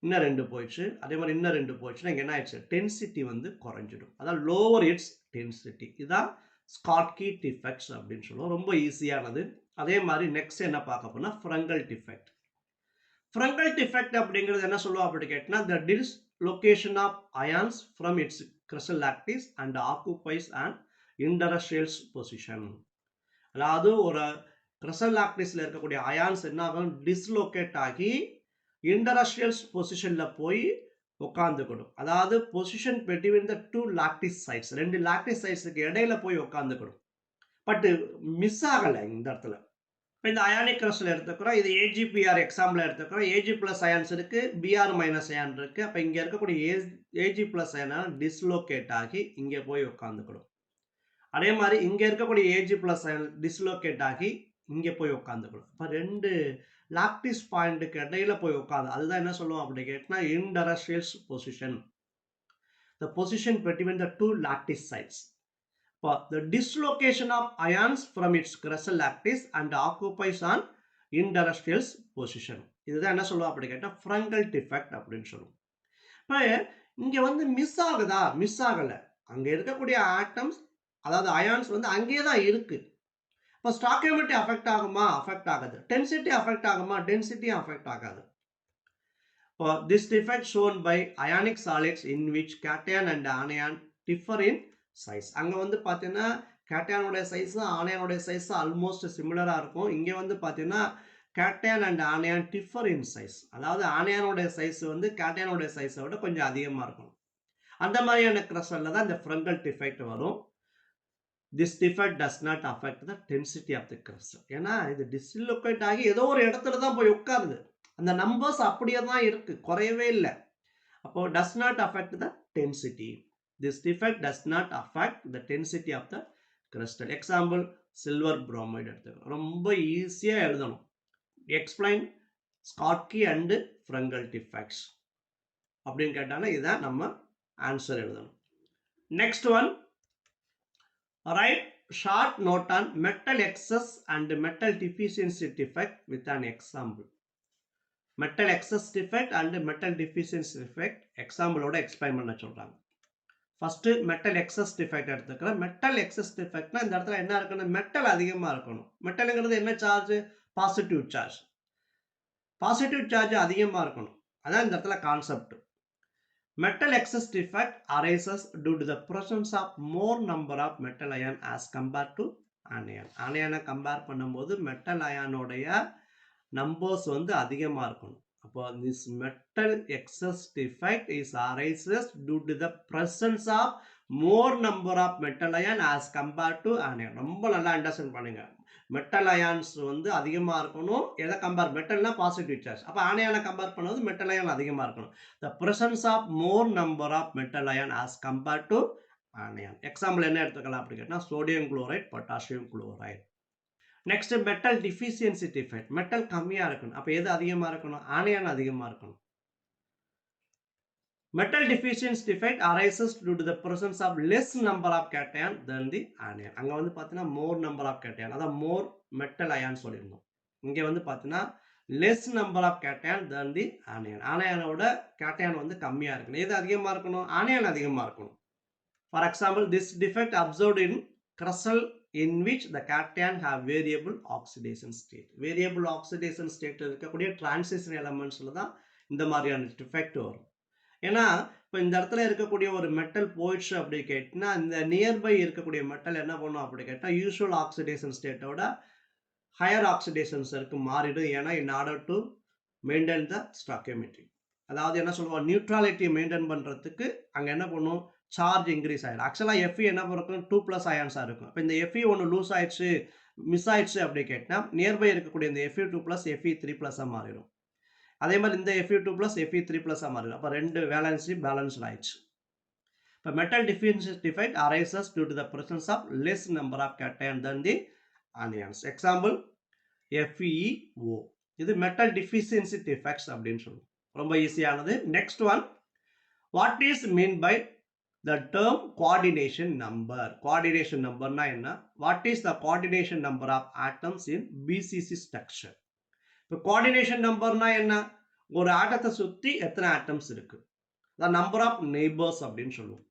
இன்னும் 2 போயிடுச்சு, அதே மாதிரி இன்னும் 2 போயிடுச்சுன்னா இங்கே என்ன ஆயிடுச்சு, டென்சிட்டி வந்து குறைஞ்சிடும். அதான் லோவர் இட்ஸ் டென்சிட்டி. இதான் Schottky effects அப்படின்னு சொல்லுவோம். ரொம்ப ஈஸியானது. அதே மாதிரி நெக்ஸ்ட் என்ன பார்க்க போனா Frenkel effect. Frenkel effect அப்படிங்கிறது என்ன சொல்லுவோம் அப்படி கேட்டீங்கன்னா the dislocation of ions from its crystal lattice and occupies an interstellar position. அதாவது ஒரு கிறிஸ்டல் லாக்டிஸ்ல இருக்கக்கூடிய அயான்ஸ் என்ன ஆகும், டிஸ்லோகேட் ஆகி இன்டர்ஸ்ட்ரியல் பொசிஷன்ல போய் உட்காந்துக்கணும். அதாவது position between the two lattice sites, 2 lattice சைட்ஸுக்கு இடையில போய் உட்காந்துக்கணும். பட் மிஸ் ஆகலை இந்த இடத்துல. இப்போ இந்த அயானிக் கிறிஸ்டல் எடுத்துக்கிறோம், இது AgPr எக்ஸாம்பிள் எடுத்துக்கிறோம். Ag பிளஸ் அயான்ஸ் இருக்கு, Br மைனஸ் அயான் இருக்கு. அப்போ இங்க இருக்கக்கூடிய Ag பிளஸ் அயான் டிஸ்லோகேட் ஆகி இங்கே போய் உட்காந்துக்கணும். அதே மாதிரி இங்க இருக்கக்கூடிய Ag பிளஸ் அயான் டிஸ்லோகேட் ஆகி இங்கே போய் உட்காந்துக்கணும். இப்போ 2 லாக்டிஸ் பாயிண்ட்டுக்கு இடையில போய் உட்காந்து, அதுதான் என்ன சொல்லுவோம் அப்படி கேட்டா இன்டர்ஸ்ட்ரியல் position, the position between the two lattice sites. For the dislocation of ions from its crystal lattice and occupies on interstellar position. இதுதான் என்ன சொல்லுவோம் அப்படி கேட்டா Frenkel effect அப்படின்னு சொல்லுவோம். இப்போ இங்க வந்து மிஸ் ஆகுதா, மிஸ் ஆகல. அங்க இருக்கக்கூடிய ஆட்டம்ஸ் அதாவது அயான்ஸ் வந்து அங்கேயே தான் இருக்கு. இப்போ ஸ்டாக்கியோமெட்ரி அஃபெக்ட் ஆகுமா, அஃபெக்ட் ஆகாது. டென்சிட்டி அஃபெக்ட் ஆகுமா, டென்சிட்டியும் அஃபெக்ட் ஆகாது. For this defect shown by ionic solids in which cation and anion differ in size. அங்க வந்து பார்த்தீங்கன்னா கேட்டையானோட சைஸ் ஆனையானோட சைஸ் ஆல்மோஸ்ட் சிமிலரா இருக்கும். இங்க வந்து பார்த்தீங்கன்னா cation and anion differ in size. அதாவது ஆனையானோட சைஸ் வந்து கேட்டையானோட சைஸை விட கொஞ்சம் அதிகமா இருக்கும். அந்த மாதிரியான கிறிஸ்டல்ல தான் இந்த Frenkel effect வரும். This defect does not affect the density of the crystal. ஏன்னா இது டிஸ்லோகேட் ஆகி ஏதோ ஒரு இடத்துல தான் போய் உட்காருது. அந்த நம்பர்ஸ் அப்படியே தான் இருக்கு, குறையவே இல்லை. அப்போ does not affect the density. This defect does not affect the density of the crystal. Example silver bromide எடுத்துக்கோ, ரொம்ப ஈஸியா எழுதணும். Explain Schottky and Frenkel effects அப்படின்னு கேட்டாங்கன்னா இதான் நம்ம ஆன்சர் எழுதணும். Next one, write short note on metal excess and metal deficiency defect with an example. metal excess defect and metal deficiency defect example ஓட explain பண்ண சொல்றாங்க. ஃபர்ஸ்ட் metal excess defect எடுத்துக்கிறேன். metal excess defectனா இந்த இடத்துல என்ன இருக்கணும், metal அதிகமா இருக்கணும். மெட்டல்ங்கிறது என்ன charge, positive charge. Positive charge அதிகமா இருக்கணும், அதான் இந்த இடத்துல concept. Metal excess defect arises due to the presence of more number of metal ion as compared to anion. anion compare பண்ணும்போது மெட்டல் அயானோடைய நம்பர்ஸ் வந்து அதிகமா இருக்கணும். அப்போ this metal excess defect is arises due to the presence of more number of metal ion as compared to anion. ரொம்ப நல்லா understand பண்ணுங்க. Metal ions வந்து அதிகமா இருக்கணும். எதை கம்பேர், மெட்டல்னா பாசிட்டிவ் சார்ஜ். அப்போ ஆனையான கம்பேர் பண்ணும்போது மெட்டல் அயான் அதிகமா இருக்கணும். The presence of more number of metal ion as compared to anion. Example என்ன எடுத்துக்கலாம் அப்படி கேட்டா sodium chloride, potassium chloride. Next metal deficiency defect. Metal கம்மியா இருக்கணும். அப்போ எது அதிகமா இருக்கணும், ஆனையான் அதிகமா இருக்கணும். Metal deficiency defect arises due to the presence of less number of cation than the anion. அங்க வந்து பார்த்தீங்கன்னா more number of cation, அதான் more metal ion சொல்லியிருந்தோம். இங்க வந்து பார்த்தீங்கன்னா less number of cation than the anion. Anion-ஓட cation வந்து கம்மியா இருக்கணும். எது அதிகமா இருக்கணும்? anion அதிகமா இருக்கணும். For example, this defect observed in crystal in which the cation have variable oxidation state. Variable oxidation state இருக்கக்கூடிய transition elementsல தான் இந்த மாதிரியான டிஃபெக்ட் வரும். ஏன்னா இப்போ இந்த இடத்துல இருக்கக்கூடிய ஒரு மெட்டல் போயிடுச்சு அப்படி கேட்டினா இந்த நியர்பை இருக்கக்கூடிய மெட்டல் என்ன பண்ணும் அப்படி கேட்டால் யூஸ்வல் ஆக்சிடேஷன் ஸ்டேட்டோட ஹையர் ஆக்சிடேஷன் ஸ்டேட்டுக்கு மாறிடும். ஏன்னா in order to maintain the stoichiometry, அதாவது என்ன சொல்லுவோம், நியூட்ராலிட்டி மெயின்டைன் பண்ணுறதுக்கு அங்கே என்ன பண்ணும், சார்ஜ் இன்க்ரீஸ் ஆகிடும். ஆக்சுவலாக எஃப்இ என்ன இருக்கும், 2+ அயான்ஸாக இருக்கும். இப்போ இந்த எஃப்இ ஒன்று லூஸ் ஆயிடுச்சு, மிஸ் ஆயிடுச்சு அப்படி கேட்டால் நியர்பை இருக்கக்கூடிய இந்த எஃப்இ 2+ எஃப்இ 3+ மாறிடும். அதே மாதிரி இந்த Fe2+ Fe3+ மாறிடும். அப்போ ரெண்டு வேலன்சி பேலன்ஸ்ட் ஆயிடுச்சு. இப்போ metal deficiency defect arises due to the presence of less number of cation than the anions. Example FeO. இது மெட்டல் டிஃபிஷியன்சி டிஃபெக்ட்ஸ் அப்படின்னு சொல்லுவோம். ரொம்ப ஈஸியானது. Next one, what is mean by the term coordination number? Coordination numberனா என்ன? What is the coordination number of atoms in BCC structure? இப்போ coordination நம்பர்னா என்ன? ஒரு ஆட்டத்தை சுற்றி எத்தனை ஆட்டம்ஸ் இருக்கு, த நம்பர் ஆஃப் நெய்பர்ஸ் அப்படின்னு சொல்லுவோம்.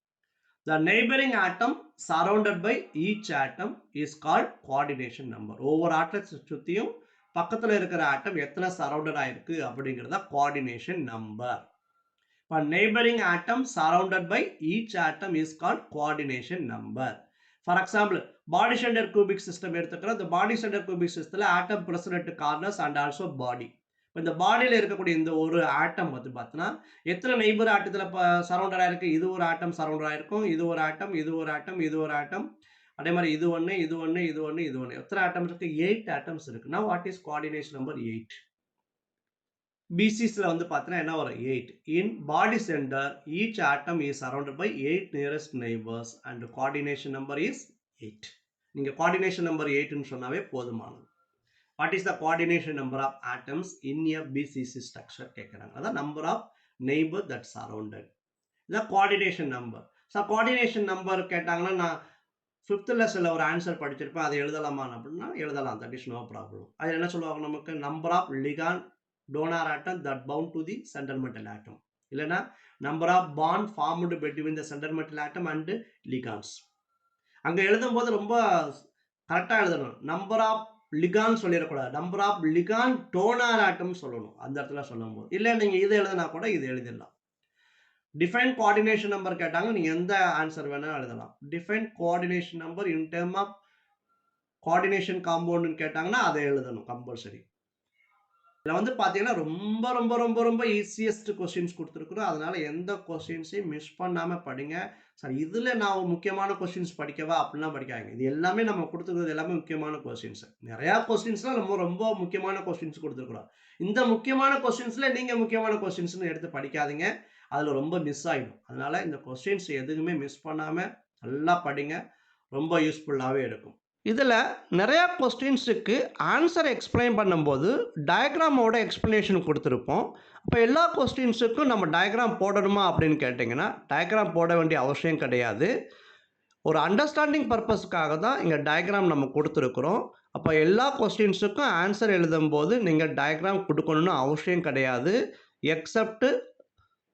The neighbouring atom surrounded by each atom is called coordination number. ஒவ்வொரு ஆட்டத்தை சுற்றியும் பக்கத்தில் இருக்கிற ஆட்டம் எத்தனை சரௌண்டட் ஆயிருக்கு அப்படிங்கிறத கோஆர்டினேஷன் நம்பர். இப்போ neighbouring atom surrounded by each atom is called coordination number. For example body centre cubic system எடுத்துக்கிறோம். இந்த பாடி சென்டர் கியூபிக் சிஸ்டத்தில் atom present corners and also body. இப்போ இந்த பாடியில் இருக்கக்கூடிய இந்த ஒரு ஆட்டம் வந்து பார்த்தீங்கன்னா எத்தனை நெய்பர் ஆட்டத்தில் சரௌண்டடாக இருக்குது, இது ஒரு ஆட்டம் சரௌண்டடாக இருக்கும், இது ஒரு ஆட்டம், இது ஒரு ஆட்டம், இது ஒரு ஆட்டம், அதே மாதிரி இது ஒன்று, இது ஒன்று, இது ஒன்று, இது ஒன்று, எத்தனை ஆட்டம்ஸ் இருக்குது? 8 ஆட்டம்ஸ் இருக்குது. Now what is coordination number? 8. BCSல வந்து பார்த்தீங்கன்னா என்ன வரும்? 8. In body centre each atom is surrounded by 8 nearest neighbours and coordination number is 8. நீங்கள் கோஆர்டினேஷன் நம்பர் 8ன்னு சொன்னாவே போதுமானது. What is the coordination number of atoms in a BCC structure கேட்குறாங்க. அதான் number of neighbour that surrounded. இதான் coordination number. So coordination number கேட்டாங்கன்னா நான் 5th லெசனில் ஒரு ஆன்சர் படிச்சிருப்பேன், அதை எழுதலாமா அப்படின்னா எழுதலாம், தட் இஸ் நோ ப்ராப்ளம். அது என்ன சொல்லுவாங்க நமக்கு? Number of ligand donor atom that bound to the center metal atom, இல்லனா number of bond formed between the center metal atom and ligands. அங்க எழுதும்போது ரொம்ப கரெக்டா எழுதணும். நம்பர் ஆஃப் லிகான் சொல்லிடக்கூடாது, நம்பர் ஆஃப் லிகான் டோனார் ஆட்டம் சொல்லணும் அந்த இடத்துல சொல்லும்போது. இல்லை நீங்க இது எழுதினா கூட இது எழுதிடலாம். டிஃபைன் கோஆர்டினேஷன் நம்பர் கேட்டாங்க, நீங்க எந்த ஆன்சர் வேணா எழுதலாம். Define coordination number in term of coordination compound கேட்டாங்கன்னா அதை எழுதணும் கம்பல்சரி. இதில் வந்து பார்த்தீங்கன்னா ரொம்ப ரொம்ப ரொம்ப ரொம்ப ஈஸியஸ்ட் கொஸ்டின்ஸ் கொடுத்துருக்குறோம். அதனால் எந்த கொஸ்டின்ஸையும் மிஸ் பண்ணாமல் படிங்க. சார் இதில் நான் முக்கியமான கொஸ்டின்ஸ் படிக்கவா அப்படிலாம் படிக்காங்க. இது எல்லாமே நம்ம கொடுத்துருக்கிறது எல்லாமே முக்கியமான கொஸ்டின்ஸ். நிறையா கொஸ்டின்ஸ்லாம் நம்ம ரொம்ப முக்கியமான கொஸ்டின்ஸ் கொடுத்துருக்குறோம். இந்த முக்கியமான கொஸ்டின்ஸில் நீங்கள் முக்கியமான கொஸ்டின்ஸ்னு எடுத்து படிக்காதீங்க, அதில் ரொம்ப மிஸ் ஆகிடும். அதனால் இந்த கொஸ்டின்ஸ் எதுவுமே மிஸ் பண்ணாமல் நல்லா படிங்க, ரொம்ப யூஸ்ஃபுல்லாகவே இருக்கும். இதில் நிறையா கொஸ்டின்ஸுக்கு ஆன்சர் எக்ஸ்பிளைன் பண்ணும்போது டயக்ராமோட எக்ஸ்ப்ளனேஷன் கொடுத்துருப்போம். அப்போ எல்லா கொஸ்டின்ஸுக்கும் நம்ம டயக்ராம் போடணுமா அப்படின்னு கேட்டிங்கன்னா டயக்ராம் போட வேண்டிய அவசியம் கிடையாது. ஒரு அண்டர்ஸ்டாண்டிங் பர்பஸ்க்காக தான் இங்கே டயக்ராம் நம்ம கொடுத்துருக்குறோம். அப்போ எல்லா கொஸ்டின்ஸுக்கும் ஆன்சர் எழுதும்போது நீங்கள் டயக்ராம் கொடுக்கணும்னு அவசியம் கிடையாது. Except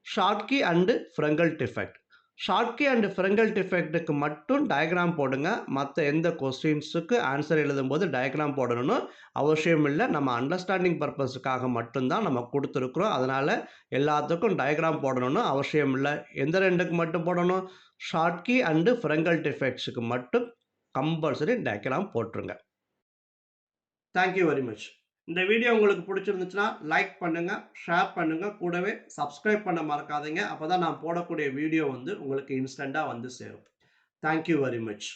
Schottky and Frenkel defect. Schottky and Frenkel டிஃபெக்ட்டுக்கு மட்டும் டயக்ராம் போடுங்க. மற்ற எந்த கொஸ்டின்ஸுக்கு ஆன்சர் எழுதும்போது டயக்ராம் போடணும்னு அவசியம் இல்லை. நம்ம அண்டர்ஸ்டாண்டிங் பர்பஸுக்காக மட்டும்தான் நம்ம கொடுத்துருக்குறோம். அதனால் எல்லாத்துக்கும் டயக்ராம் போடணும்னு அவசியம் இல்லை. எந்த ரெண்டுக்கு மட்டும் போடணும்? ஷார்ட்கி அண்டு ஃப்ரெங்கல் டிஃபெக்ட்ஸுக்கு மட்டும் கம்பல்சரி டயக்ராம் போட்டுருங்க. Thank you very much. இந்த வீடியோ உங்களுக்கு பிடிச்சிருந்துச்சுன்னா லைக் பண்ணுங்கள், ஷேர் பண்ணுங்கள், கூடவே சப்ஸ்கிரைப் பண்ண மறக்காதீங்க. அப்போ தான் நான் போடக்கூடிய வீடியோ வந்து உங்களுக்கு இன்ஸ்டண்ட்டாக வந்து சேரும். Thank you very much.